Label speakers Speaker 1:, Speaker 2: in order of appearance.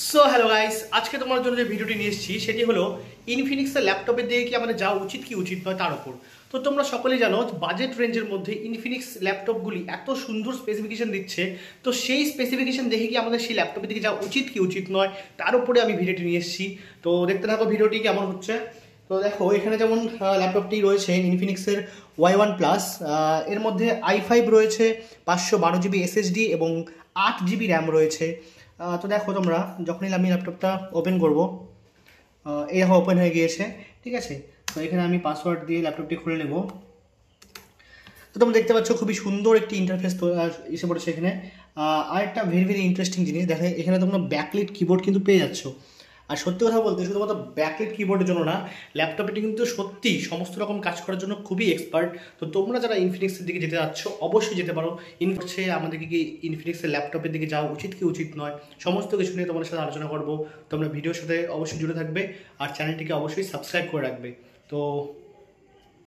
Speaker 1: So hello guys, আজকে তোমার জন্য যে ভিডিওটি নিয়ে এসেছি সেটি হলো ইনফিনিক্সের ল্যাপটপের দিকে কি আমাদের যাওয়া উচিত কি উচিত নয় তার উপর। তো তোমরা সকলেই জানো বাজেট রেঞ্জের মধ্যে ইনফিনিক্স ল্যাপটপগুলি এত সুন্দর স্পেসিফিকেশন দিচ্ছে। তো সেই স্পেসিফিকেশন দেখে কি আমাদের সেই ল্যাপটপের দিকে যাওয়া উচিত কি উচিত নয় তার উপরে আমি ভিডিওটি নিয়ে এসেছি। তো দেখতে থাকো ভিডিওটি কেমন হচ্ছে। তো দেখো এখানে যেমন ল্যাপটপটি রয়েছে ইনফিনিক্সের Y1 প্লাস, এর মধ্যে i5 রয়েছে, 512 GB SSD এবং 8 GB র্যাম রয়েছে। তো দেখো তোমরা যখনই আমি ল্যাপটপটা ওপেন করব, এই দেখো ওপেন হয়ে গিয়েছে। ঠিক আছে, তো এখানে আমি পাসওয়ার্ড দিয়ে ল্যাপটপটি খুলে নেব। তো তোমরা দেখতে পাচ্ছ খুবই সুন্দর একটি ইন্টারফেস তো এসে পড়েছে এখানে। আরেকটা ভেরি ভেরি ইন্টারেস্টিং জিনিস দেখে, এখানে তোমরা ব্যাকলিট কিবোর্ড কিন্তু পেয়ে যাচ্ছ। আর সত্যি কথা বলতে শুধুমাত্র ব্যাকলিট কিবোর্ডের জন্য না, ল্যাপটপটি কিন্তু সত্যি সমস্ত রকম কাজ করার জন্য খুবই এক্সপার্ট। তো তোমরা যারা ইনফিনিক্সের দিকে যেতে যাচ্ছ অবশ্যই যেতে পারো। হচ্ছে আমাদেরকে কি ইনফিনিক্সের ল্যাপটপের দিকে যাওয়া উচিত কি উচিত নয় সমস্ত কিছু নিয়ে তোমাদের সাথে আলোচনা করবো। তোমরা ভিডিওর সাথে অবশ্যই জুড়ে থাকবে আর চ্যানেলটিকে অবশ্যই সাবস্ক্রাইব করে রাখবে। তো